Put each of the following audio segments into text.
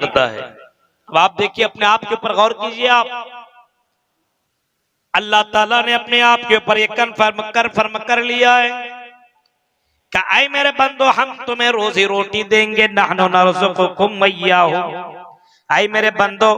करता है। अब आप देखिए, अपने आप के ऊपर गौर कीजिए। आप अल्लाह ताला ने अपने आप के ऊपर ये कन्फर्म कर लिया है कि ऐ मेरे बंदो, हम तुम्हें रोजी रोटी देंगे, नहनु नरज़ुकुकुम व इय्याहुम। ऐ मेरे बंदो,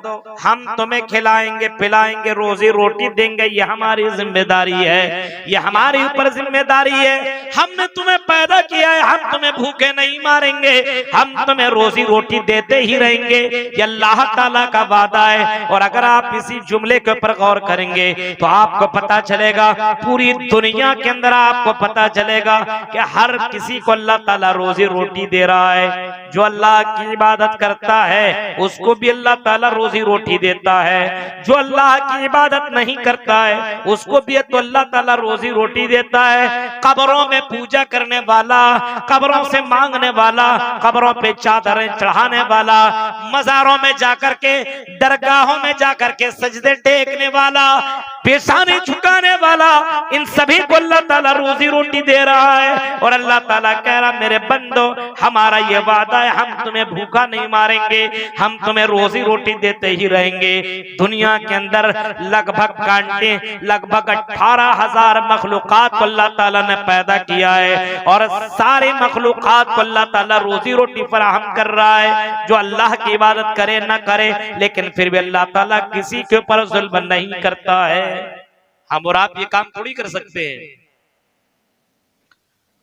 हम तुम्हें खिलाएंगे पिलाएंगे, रोजी रोटी देंगे, ये हमारी जिम्मेदारी है, ये हमारी ऊपर जिम्मेदारी है। हमने तुम्हें पैदा किया है, हम तुम्हें भूखे नहीं मारेंगे, हम तुम्हें रोजी रोटी देते ही रहेंगे, ये अल्लाह ताला का वादा है। और अगर आप इसी जुमले के ऊपर गौर करेंगे तो आपको पता चलेगा, पूरी दुनिया के अंदर आपको पता चलेगा कि हर किसी को अल्लाह ताला रोजी रोटी दे रहा है। जो अल्लाह की इबादत करता है उसको भी अल्लाह ताला रोजी रोटी देता है, जो अल्लाह की इबादत नहीं करता है उसको भी तो अल्लाह ताला रोजी रोटी देता है। कब्रों में पूजा करने वाला, कब्रों से मांगने वाला, कब्रों पे चादरें चढ़ाने वाला, मज़ारों में जाकर के, दरगाहों में जाकर के सजदे टेकने वाला, पेशानी झुकाने वाला, इन सभी को अल्लाह ताला रोजी रोटी दे रहा है। और अल्लाह ताला कह रहा, मेरे बंदो, हमारा ये वादा है, हम तुम्हें भूखा नहीं मारेंगे, हम तुम्हें रोजी रोटी देते ही रहेंगे। दुनिया के अंदर लगभग कांटे, लगभग 18,000 मखलूकात को अल्लाह ताला ने पैदा किया है, और सारे मखलूकात को अल्लाह ताला रोजी रोटी फराहम कर रहा है। जो अल्लाह की इबादत करे ना करे, लेकिन फिर भी अल्लाह ताला किसी के ऊपर जुल्म नहीं करता है। हम और आप ये काम थोड़ी कर सकते हैं।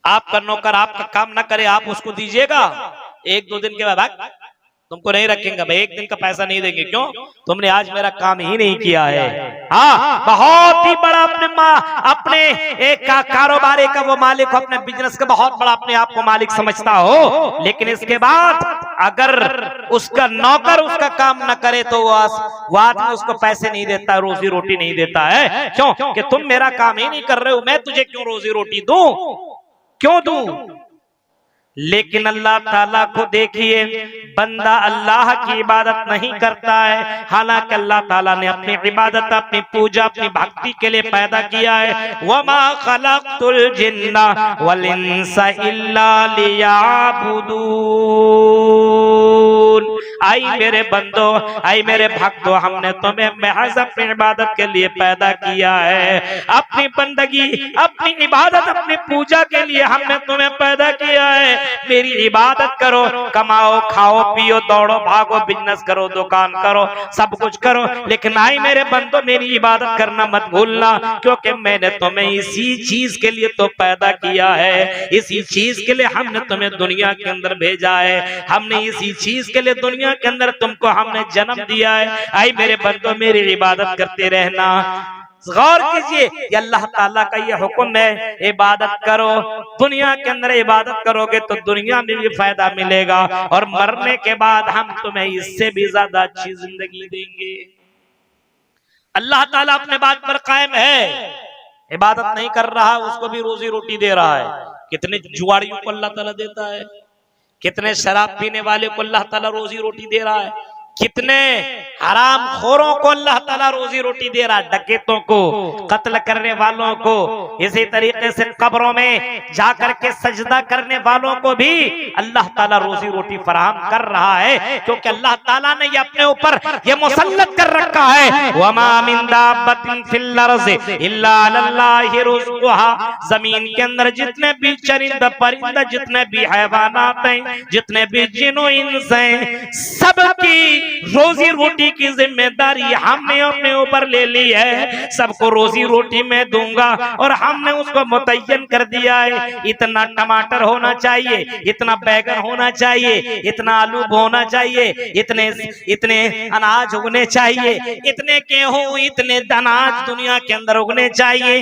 आपका नौकर आपका काम ना करे, आप उसको दीजिएगा, एक दो दिन के बाद तुमको नहीं रखेंगे भाई, एक दिन का पैसा नहीं देंगे। क्यों? तुमने आज मेरा काम ही नहीं किया है। हाँ, बहुत ही बड़ा अपने एक कारोबार का वो मालिक हो, अपने बिजनेस का बहुत बड़ा अपने आप को मालिक समझता हो, लेकिन इसके बाद अगर उसका नौकर उसका काम न करे तो वो आदमी उसको पैसे नहीं देता, रोजी रोटी नहीं देता है। क्यों? कि तुम मेरा काम ही नहीं कर रहे हो, मैं तुझे क्यों रोजी रोटी दूं, क्यों दूं? लेकिन अल्लाह ताला को देखिए, बंदा अल्लाह की इबादत नहीं करता है, हालांकि अल्लाह ताला ने अपनी इबादत, अपनी पूजा, अपनी भक्ति के लिए पैदा किया है। वमा खलक़तुल जिन्ना वल इंसा इल्ला लियअबुदून। आई मेरे बंदो, आई मेरे भक्तों, हमने तुम्हें महज अपनी इबादत के लिए पैदा किया है, अपनी बंदगी, अपनी इबादत, अपनी पूजा के लिए हमने तुम्हें पैदा किया है। मेरी इबादत करो, कमाओ, खाओ, पियो, दौड़ो, भागो, बिजनेस करो, दुकान करो, सब कुछ करो, लेकिन आई मेरे बंदो, मेरी इबादत करना मत भूलना, क्योंकि मैंने तुम्हें इसी चीज के लिए तो पैदा किया है, इसी चीज के लिए हमने तुम्हें दुनिया के अंदर भेजा है, हमने इसी चीज के लिए दुनिया के अंदर तुमको हमने जन्म दिया है। आई मेरे बंदो, मेरी इबादत करते रहना। गौर कीजिए, ये अल्लाह ताला का ये हुक्म है, इबादत करो। दुनिया के अंदर इबादत करोगे तो दुनिया में भी फायदा मिलेगा, और मरने के बाद हम तुम्हें इससे भी ज्यादा अच्छी जिंदगी देंगे। अल्लाह ताला अपने बात पर कायम है, इबादत नहीं कर रहा उसको भी रोजी रोटी दे रहा है। कितने जुआड़ियों को अल्लाह ताला देता है, कितने शराब पीने वाले को अल्लाह ताला रोजी रोटी दे रहा है, कितने हराम खोरों को अल्लाह ताला रोजी रोटी दे रहा है, डकैतों को, कत्ल करने वालों को, इसी तरीके से कब्रों में जाकर के सजदा करने वालों को भी अल्लाह ताला रोजी रोटी फराहम कर रहा है, क्योंकि अल्लाह ताला ने ये अपने ऊपर ये मुसल्लत कर रखा है। वमा मिन दाब्बतिन फिल अर्ज़ि इल्ला अल्लाहि रुज़्क़ुहा। जमीन के अंदर जितने भी चरिंदा परिंदा, जितने भी हैवानात हैं, जितने भी जिन्नो इंस हैं, सबकी रोजी रोटी की जिम्मेदारी हमने अपने ऊपर ले ली है। सबको रोजी रोटी मैं दूंगा, और हमने उसको मुतय्यन कर दिया है। इतना टमाटर होना चाहिए, इतना बैगन होना चाहिए, इतना आलू होना चाहिए, इतने अनाज उगने चाहिए, इतने गेहूं, इतने अनाज दुनिया के अंदर उगने चाहिए।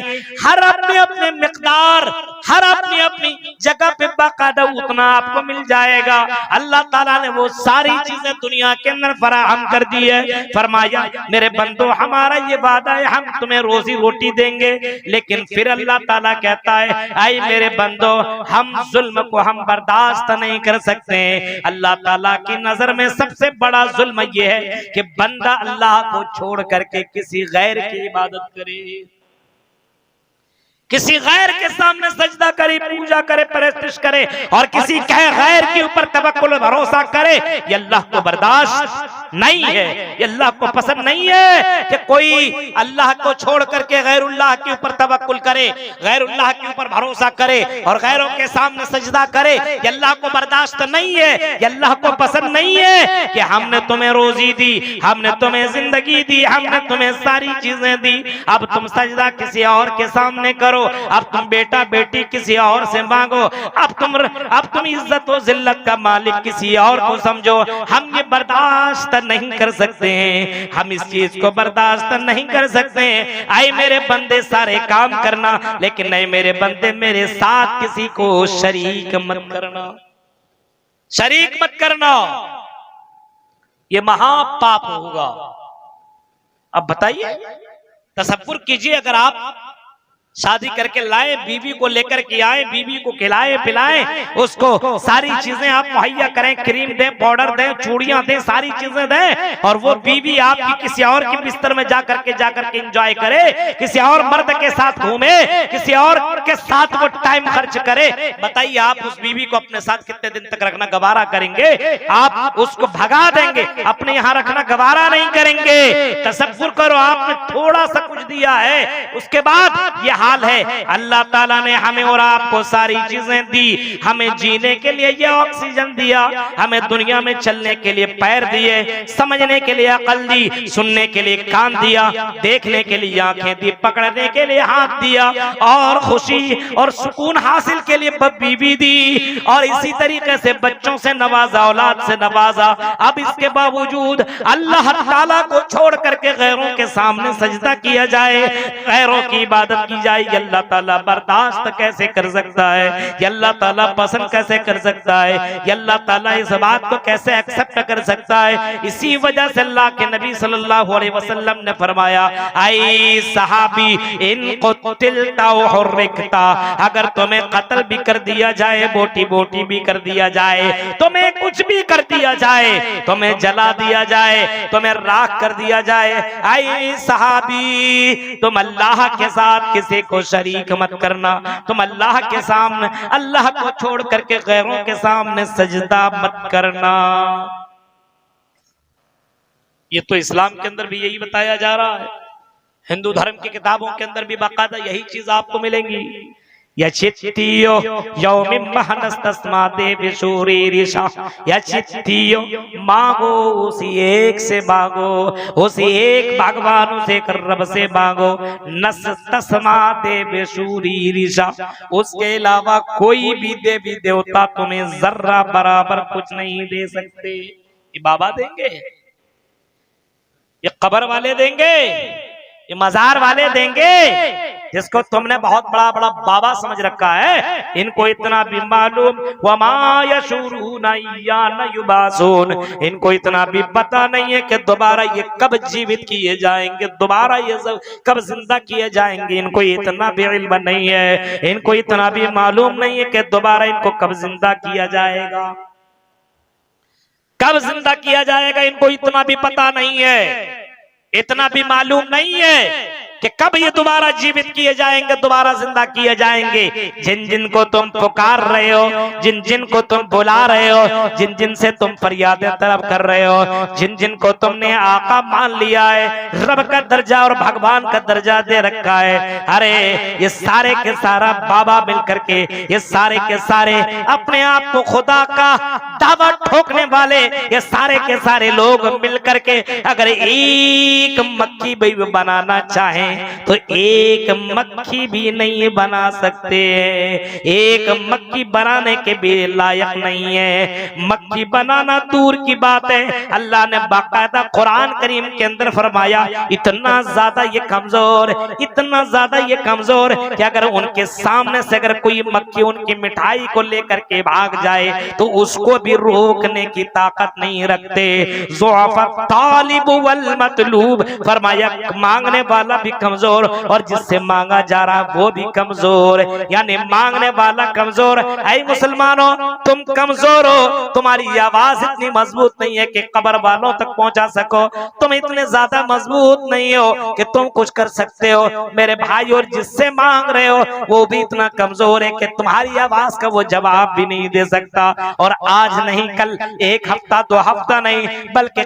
हर अपने अपने मिकदार, हर अपनी अपनी जगह पे बाकायदा उतना आपको मिल जाएगा। अल्लाह ताला ने वो सारी चीजें दुनिया के अंदर फराहम कर दी है। फरमाया, मेरे बंदो, हमारा ये वादा है, हम तुम्हें रोजी रोटी देंगे। लेकिन फिर अल्लाह ताला कहता है, आई मेरे बंदो, हम जुल्म को हम बर्दाश्त नहीं कर सकते। अल्लाह ताला की नजर में सबसे बड़ा जुल्म ये है कि बंदा अल्लाह को छोड़ करके किसी गैर की इबादत करे। किसी गैर के सामने सजदा करे, पूजा करे, परस्तिश करे और किसी गैर के ऊपर तवक्कुल भरोसा करे, ये अल्लाह को बर्दाश्त नहीं है, ये अल्लाह को पसंद नहीं है कि कोई अल्लाह को छोड़ करके गैरुल्लाह के ऊपर तवक्कुल करे, गैरुल्लाह के ऊपर भरोसा करे और गैरों के सामने सजदा करे। ये अल्लाह को बर्दाश्त नहीं है, ये अल्लाह को पसंद नहीं है कि हमने तुम्हें रोजी दी, हमने तुम्हें जिंदगी दी, हमने तुम्हें सारी चीजें दी, अब तुम सजदा किसी और के सामने करो, अब तुम बेटा बेटी किसी और से मांगो, अब तुम इज्जत और जिल्लत का मालिक किसी और को समझो। हम ये बर्दाश्त नहीं कर सकते हैं, हम इस चीज को बर्दाश्त नहीं कर सकते हैं। आए मेरे बंदे सारे काम करना, लेकिन नहीं मेरे बंदे मेरे साथ किसी को शरीक मत करना, शरीक मत करना, ये महापाप होगा। अब बताइए, तसव्वुर कीजिए, अगर आप शादी करके लाए, बीवी को लेकर के आए, बीवी को खिलाए पिलाए, उसको सारी चीजें आप मुहैया करें, क्रीम दें, पाउडर दें, चूड़ियां दें, सारी चीजें दें, और वो बीवी आपकी किसी और के बिस्तर में जाकर के एंजॉय करे, किसी और मर्द के साथ घूमे, किसी और के साथ वो टाइम खर्च करे। बताइए आप उस बीवी को अपने साथ कितने दिन तक रखना गवारा करेंगे? आप उसको भगा देंगे, अपने यहाँ रखना गवारा नहीं करेंगे। तसव्वुर करो, आपने थोड़ा सा कुछ दिया है, उसके बाद यह हाल है। अल्लाह ताला ने हमें और आपको सारी चीजें दी, हमें जीने के लिए ये ऑक्सीजन दिया, हमें दुनिया में चलने के लिए पैर दिए, समझने के लिए अकल दी, सुनने के लिए कान दिया, देखने के लिए आंखें दी, पकड़ने के लिए हाथ दिया, और खुशी और सुकून हासिल के लिए बीवी दी, और इसी तरीके से बच्चों से नवाजा, औलाद से नवाजा। अब इसके बावजूद अल्लाह ताला को छोड़ करके गैरों के सामने सजदा किया जाए, गैरों की इबादत की जाए, अल्लाह ताला बर्दाश्त कैसे कर सकता है? अल्लाह ताला पसंद कैसे कर सकता है? अल्लाह ताला इस बात को कैसे एक्सेप्ट कर सकता है? इसी वजह से अल्लाह के नबी सल्लल्लाहु अलैहि वसल्लम ने फरमाया, आई सहाबी इन कुतिलता व हुर्रिकता, अगर तुम्हें कत्ल भी कर दिया जाए, बोटी बोटी भी कर दिया जाए, तुम्हें कुछ भी कर दिया जाए, तुम्हें जला दिया जाए, तुम्हें राख कर दिया जाए, आई सहाबी तुम अल्लाह के साथ किसी को शरीक मत करना, तुम अल्लाह के सामने, अल्लाह को छोड़ करके गैरों के सामने सजदा मत करना। ये तो इस्लाम के अंदर भी यही बताया जा रहा है, हिंदू धर्म की किताबों के अंदर भी बाकायदा यही चीज आपको मिलेंगी। यचित्तियो यौमिम महनस्तस्मादे बिशूरी रिशा, यचित्तियो मांगो उसी एक से मांगो, उसी एक भगवान उसे रब से मांगो, नस्तस्मादे बिशूरी रिशा, उसके अलावा कोई भी देवी देवता तुम्हें जर्रा बराबर कुछ नहीं दे सकते। ये बाबा देंगे, ये कब्र वाले देंगे, ये मजार वाले देंगे, जिसको तुमने बहुत बड़ा बड़ा बाबा समझ रखा है, इनको इतना भी मालूम, वमा यशुरूना इय्याना युबासून, इनको इतना भी पता नहीं है कि दोबारा ये कब जीवित किए जाएंगे, दोबारा ये सब कब जिंदा किए जाएंगे, इनको इतना भी इल्म नहीं है, इनको इतना भी मालूम नहीं है कि दोबारा इनको कब जिंदा किया जाएगा, कब जिंदा किया जाएगा, इनको इतना भी पता नहीं है, इतना भी मालूम नहीं है कि कब ये दोबारा जीवित किए जाएंगे, दोबारा जिंदा किए जाएंगे। जिन जिन को तुम पुकार रहे हो, जिन जिन को तुम बुला रहे हो, जिन जिन से तुम फरियादें तलब कर रहे हो, जिन जिन को तुमने आका मान लिया है, रब का दर्जा और भगवान का दर्जा दे रखा है, अरे ये सारे के सारा बाबा मिल करके, ये सारे के सारे अपने आप को खुदा का दावा ठोकने वाले, ये सारे के सारे लोग मिल करके अगर एक मक्खी भी बनाना चाहे तो एक मक्खी भी नहीं बना सकते, एक मक्खी बनाने के भी लायक नहीं है। मक्खी बनाना दूर की बात है, अल्लाह ने बाकायदा कुरान करीम के अंदर फरमाया, इतना ज्यादा ये कमजोर, इतना ज्यादा ये कमजोर कि अगर उनके सामने से अगर कोई मक्खी उनकी मिठाई को लेकर के भाग जाए तो उसको भी रोकने की ताकत नहीं रखते। ज़ुअफ़ा तालिब वल मतलूब, फरमाया मांगने वाला भी कमजोर और जिससे मांगा जा रहा वो भी कमजोर, यानी मांगने वाला कमजोर। ऐ मुसलमानों, तुम कमजोर हो, तुम्हारी आवाज इतनी मजबूत नहीं है कि कब्र वालों तक पहुंचा सको, तुम इतने ज्यादा मजबूत नहीं हो कि तुम कुछ कर सकते हो मेरे भाई, और जिससे मांग रहे हो वो भी इतना कमजोर है कि तुम्हारी आवाज का वो जवाब भी नहीं दे सकता। और आज नहीं कल, एक हफ्ता 2 हफ्ता नहीं, बल्कि